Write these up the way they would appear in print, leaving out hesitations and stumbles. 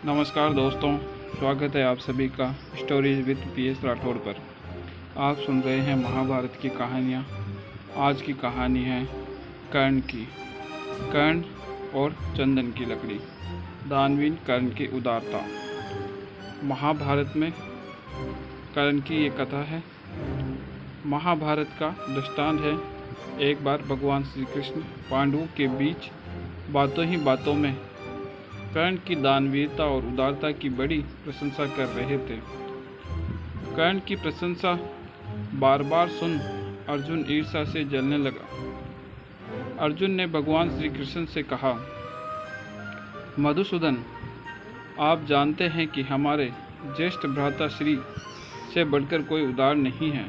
नमस्कार दोस्तों, स्वागत है आप सभी का स्टोरीज विद PS राठौड़ पर। आप सुन रहे हैं महाभारत की कहानियाँ। आज की कहानी है कर्ण की। कर्ण और चंदन की लकड़ी। दानवीर कर्ण की उदारता। महाभारत में कर्ण की ये कथा है। महाभारत का दृष्टांत है। एक बार भगवान श्री कृष्ण पांडवों के बीच बातों ही बातों में कर्ण की दानवीरता और उदारता की बड़ी प्रशंसा कर रहे थे। कर्ण की प्रशंसा बार बार सुन अर्जुन ईर्ष्या से जलने लगा। अर्जुन ने भगवान श्री कृष्ण से कहा, मधुसूदन, आप जानते हैं कि हमारे ज्येष्ठ भ्राता श्री से बढ़कर कोई उदार नहीं है,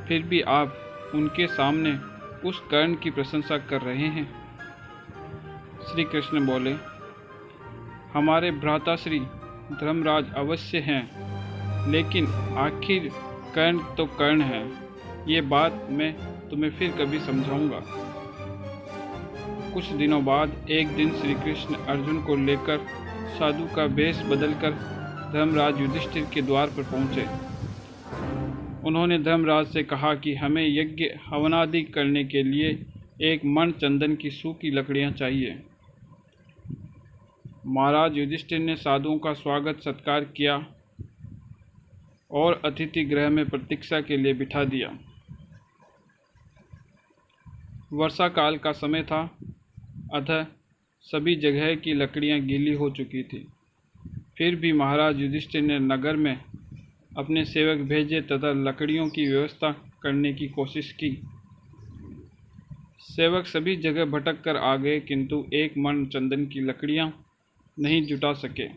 फिर भी आप उनके सामने उस कर्ण की प्रशंसा कर रहे हैं। श्री कृष्ण बोले, हमारे भ्राताश्री धर्मराज अवश्य हैं, लेकिन आखिर कर्ण तो कर्ण है। ये बात मैं तुम्हें फिर कभी समझाऊंगा। कुछ दिनों बाद एक दिन श्री कृष्ण अर्जुन को लेकर साधु का वेश बदलकर धर्मराज युधिष्ठिर के द्वार पर पहुंचे। उन्होंने धर्मराज से कहा कि हमें यज्ञ हवनादि करने के लिए एक मन चंदन की सूखी लकड़ियां चाहिए। महाराज युधिष्ठिर ने साधुओं का स्वागत सत्कार किया और अतिथि गृह में प्रतीक्षा के लिए बिठा दिया। वर्षा काल का समय था, अतः सभी जगह की लकड़ियां गीली हो चुकी थी। फिर भी महाराज युधिष्ठिर ने नगर में अपने सेवक भेजे तथा लकड़ियों की व्यवस्था करने की कोशिश की। सेवक सभी जगह भटक कर आ गए, किंतु एक मन चंदन की लकड़ियां नहीं जुटा सके,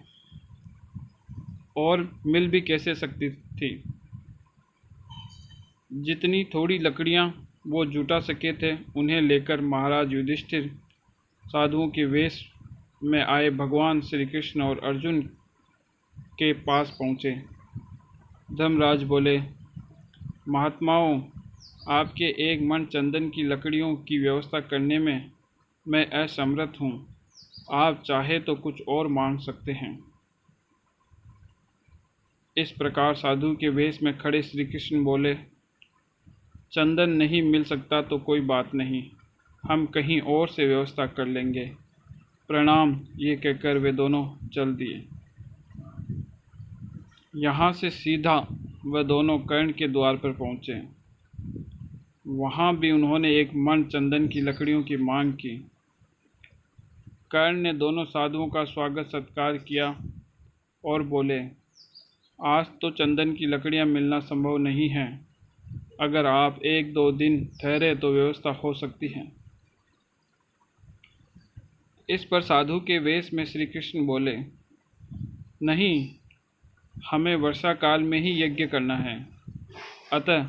और मिल भी कैसे सकती थी। जितनी थोड़ी लकड़ियां वो जुटा सके थे, उन्हें लेकर महाराज युधिष्ठिर साधुओं के वेश में आए भगवान श्री कृष्ण और अर्जुन के पास पहुँचे। धर्मराज बोले, महात्माओं, आपके एक मन चंदन की लकड़ियों की व्यवस्था करने में मैं असमर्थ हूँ। आप चाहे तो कुछ और मांग सकते हैं। इस प्रकार साधु के वेश में खड़े श्री कृष्ण बोले, चंदन नहीं मिल सकता तो कोई बात नहीं, हम कहीं और से व्यवस्था कर लेंगे। प्रणाम, ये कहकर वे दोनों चल दिए। यहाँ से सीधा वह दोनों कर्ण के द्वार पर पहुँचे। वहाँ भी उन्होंने एक मन चंदन की लकड़ियों की मांग की। कर्ण ने दोनों साधुओं का स्वागत सत्कार किया और बोले, आज तो चंदन की लकड़ियां मिलना संभव नहीं है। अगर आप 1-2 दिन ठहरे तो व्यवस्था हो सकती है। इस पर साधु के वेश में श्री कृष्ण बोले, नहीं, हमें वर्षा काल में ही यज्ञ करना है, अतः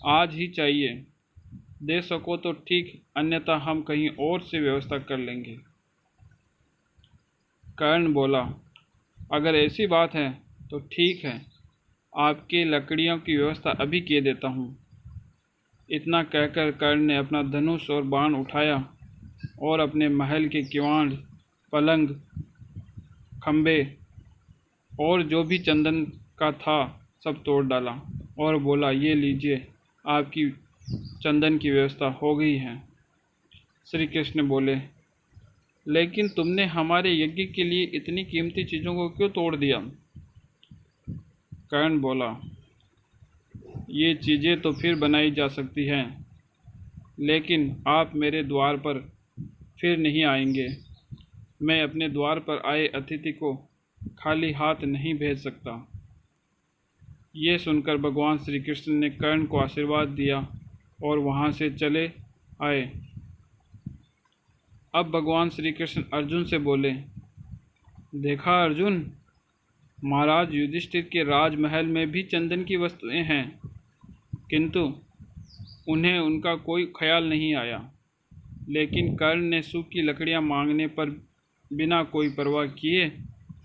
आज ही चाहिए। दे सको तो ठीक, अन्यथा हम कहीं और से व्यवस्था कर लेंगे। कर्ण बोला, अगर ऐसी बात है तो ठीक है, आपके लकड़ियों की व्यवस्था अभी किए देता हूँ। इतना कहकर कर्ण ने अपना धनुष और बाण उठाया और अपने महल के किवाड़, पलंग, खंबे और जो भी चंदन का था सब तोड़ डाला और बोला, ये लीजिए, आपकी चंदन की व्यवस्था हो गई है। श्री कृष्ण बोले, लेकिन तुमने हमारे यज्ञ के लिए इतनी कीमती चीज़ों को क्यों तोड़ दिया? कर्ण बोला, ये चीज़ें तो फिर बनाई जा सकती हैं, लेकिन आप मेरे द्वार पर फिर नहीं आएंगे। मैं अपने द्वार पर आए अतिथि को खाली हाथ नहीं भेज सकता। ये सुनकर भगवान श्री कृष्ण ने कर्ण को आशीर्वाद दिया और वहाँ से चले आए। अब भगवान श्री कृष्ण अर्जुन से बोले, देखा अर्जुन, महाराज युधिष्ठिर के राजमहल में भी चंदन की वस्तुएं हैं, किंतु उन्हें उनका कोई ख्याल नहीं आया। लेकिन कर्ण ने सूखी लकड़ियां मांगने पर बिना कोई परवाह किए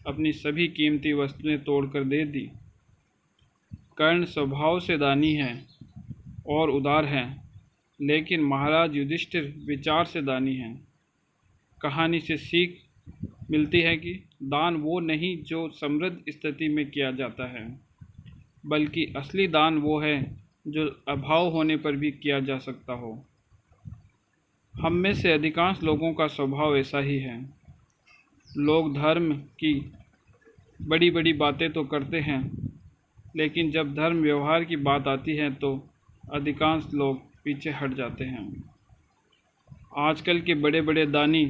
अपनी सभी कीमती वस्तुएं तोड़कर दे दी। कर्ण स्वभाव से दानी है और उदार है, लेकिन महाराज युधिष्ठिर विचार से दानी हैं। कहानी से सीख मिलती है कि दान वो नहीं जो समृद्ध स्थिति में किया जाता है, बल्कि असली दान वो है जो अभाव होने पर भी किया जा सकता हो। हम में से अधिकांश लोगों का स्वभाव ऐसा ही है। लोग धर्म की बड़ी बड़ी बातें तो करते हैं, लेकिन जब धर्म व्यवहार की बात आती है तो अधिकांश लोग पीछे हट जाते हैं। आजकल के बड़े बड़े दानी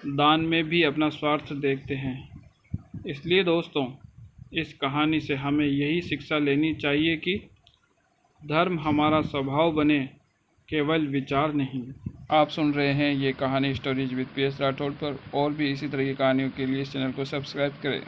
दान में भी अपना स्वार्थ देखते हैं। इसलिए दोस्तों, इस कहानी से हमें यही शिक्षा लेनी चाहिए कि धर्म हमारा स्वभाव बने, केवल विचार नहीं। आप सुन रहे हैं ये कहानी स्टोरीज विद PS राठौड़ पर। और भी इसी तरह की कहानियों के लिए इस चैनल को सब्सक्राइब करें।